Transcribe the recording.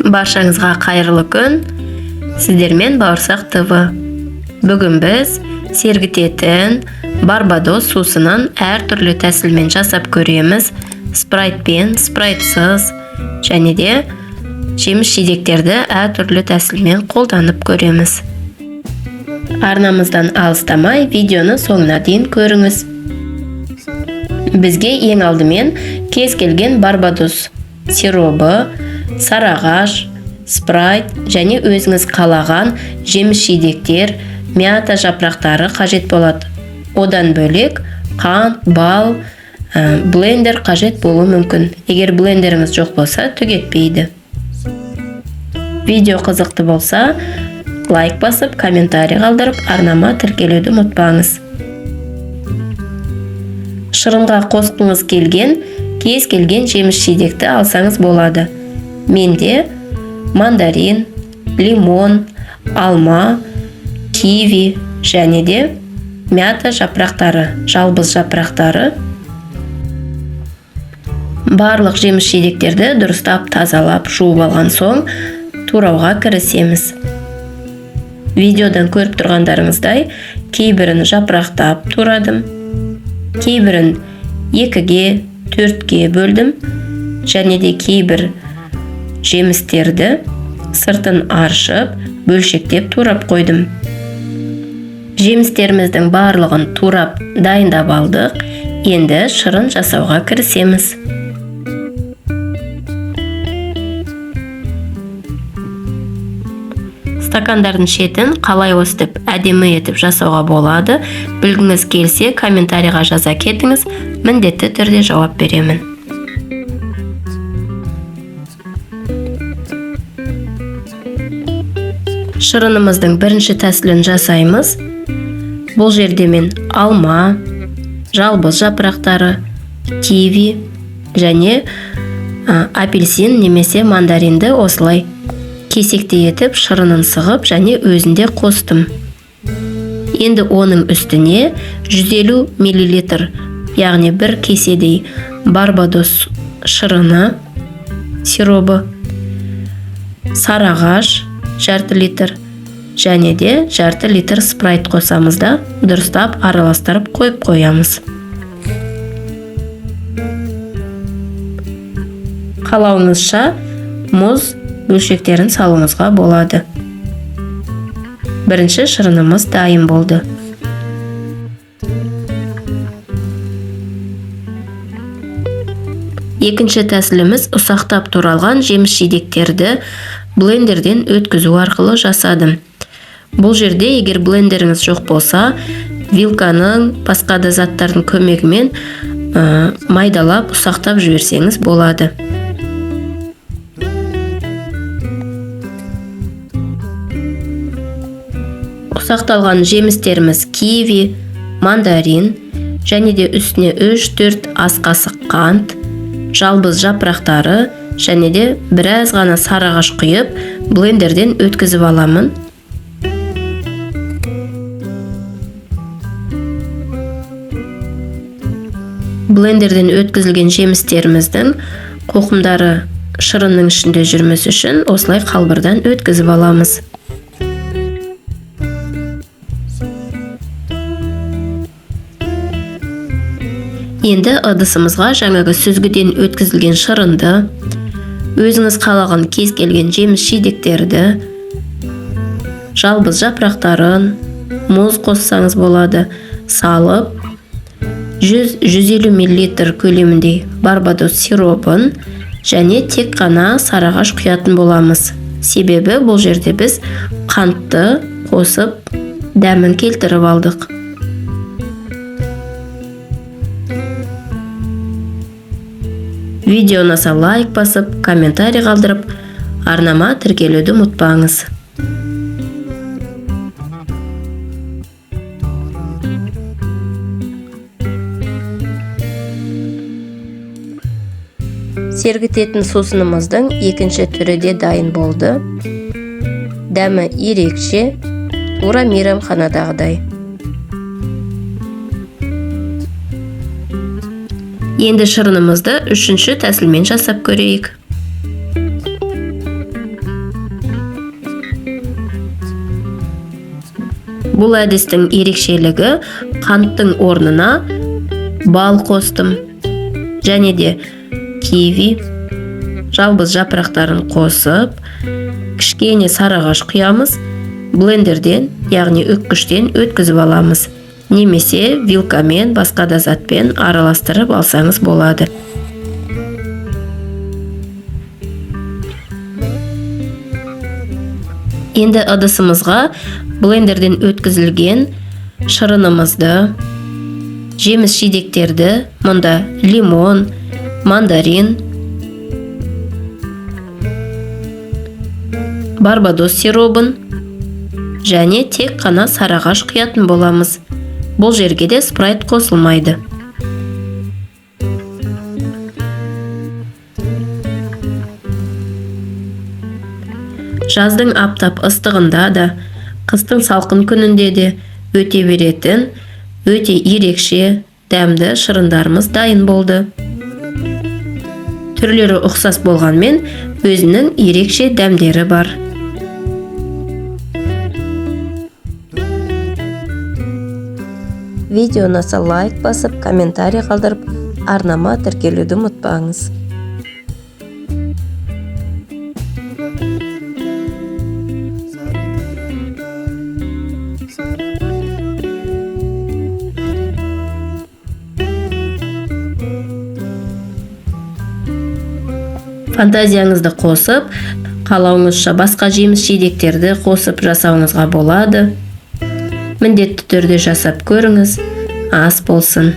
Баршаңызға қайырлы күн. Сіздермен Бауырсақ ТВ. Бүгін біз сергітетін Барбадос сусынын әртүрлі тәсілмен жасап көреміз. Спрайтпен, спрайтсыз және де жеміс-жидектерді әртүрлі тәсілмен қолданып көреміз. Арнамыздан алыстамай видеоны соңына дейін көріңіз. Бізге ең алдымен кез келген Барбадос сиробы, сарағаш, спрайт және өзіңіз қалаған жеміс-жидектер, мята жапырақтары қажет болады. Одан бөлек қант, бал, блендер қажет болуы мүмкін. Егер блендеріңіз жоқ болса, түгетпейді. Видео қызықты болса, лайк басып, комментарий қалдырып, арнама тіркелуді ұмытпаңыз. Шырынға қосқыңыз келген, кез келген жеміс-жидекті алсаңыз болады. Менде мандарин, лимон, алма, киви және де мята жапырақтары, жалбыз жапырақтары. Барлық жеміс-жидектерді дұрыстап тазалап жуып алған соң турауға кірісеміз. Видеодан көріп тұрғандарыңыздай, кейбірін жапырақтап турадым, кейбірін 2-ге, 4-ге бөлдім, және де кейбір жемістерді сыртын аршып, бөлшектеп турап қойдым. Жемістеріміздің барлығын турап дайындап алдық. Енді шырын жасауға кірісеміз. Стакандардың шетін қалай өстіп, әдемі етіп жасауға болады? Білгіңіз келсе, комментарийға жаза кетіңіз, міндетті түрде жауап беремін. Шырынымыздың бірінші тәсілін жасаймыз. Бұл жерде мен алма, жалбыз жапырақтары, киви және апельсин немесе мандаринді осылай кесекте етіп шырынын сығып және өзінде қостым. Енді оның үстіне 150 мл, яғни бір кеседей Барбадос шырыны, сиробы, сарағаш жарты литр және де жарты литр спрайт қосамыз да дұрыстап араластырып қойып қоямыз. Қалауыңызша мұз бөлшектерін салуыңызға болады. Бірінші шырынымыз дайын болды. Екінші тәсіліміз ұсақтап туралған жеміс-жидектерді блендерден өткізу арқылы жасадым. Бұл жерде егер блендеріңіз жоқ болса, вилканың, басқа да заттардың көмегімен майдалап, ұсақтап жіберсеңіз болады. Ұсақталған жемістеріміз киви, мандарин және де үстіне 3-4 ас қасық қант, жалбыз жапырақтары және де біраз ғана сарағаш құйып, блендерден өткізіп аламын. Блендерден өткізілген жемістеріміздің қоқымдары шырынның ішінде жүрмес үшін осылай қалбырдан өткізіп аламыз. Енді ыдысымызға жаңағы сүзгіден өткізілген шырынды, өзіңіз қалаған кез келген жеміс-жидектерді, жалбыз жапырақтарын, мұз қоссаңыз болады, салып, 100-150 мл көлемінде Барбадос сиробын және тек қана сарағаш құятын боламыз. Себебі бұл жерде біз қантты қосып, дәмін келтіріп алдық. Видео ұнаса лайк басып, комментарий қалдырып, арнама тіркелуді ұмытпаңыз. Сергітетін сусынымыздың екінші түрі де дайын болды. Дәмі ерекше, тура мейрамханадағыдай. Енді шырынымызды үшінші тәсілмен жасап көрейік. Бұл әдістің ерекшелігі қанттың орнына бал қостым. Және де киви, жалбыз жапырақтарын қосып, кішкене сарыағаш құямыз. Блендерден, яғни үккіштен өткізіп аламыз. Немесе вилкамен, басқа да затпен араластырып алсаңыз болады. Енді ыдысымызға блендерден өткізілген шырынымызды, жеміс жидектерді, мұнда лимон, мандарин, барбадос сиробын және тек қана сарыағаш құятын боламыз. Бұл жерге де спрайт қосылмайды. Жаздың аптап ыстығында да, қыстың салқын күнінде де өте беретін, өте ерекше, дәмді шырындарымыз дайын болды. Түрлері ұқсас болғанмен, өзінің ерекше дәмдері бар. Видео ұнаса лайк басып, комментарий қалдырып, арнама тіркелуді ұмытпаңыз. Фантазияңызды қосып, қалауыңызша басқа жеміс жидектерді қосып жасауыңызға болады. Міндетті түрде жасап көріңіз. Ас болсын.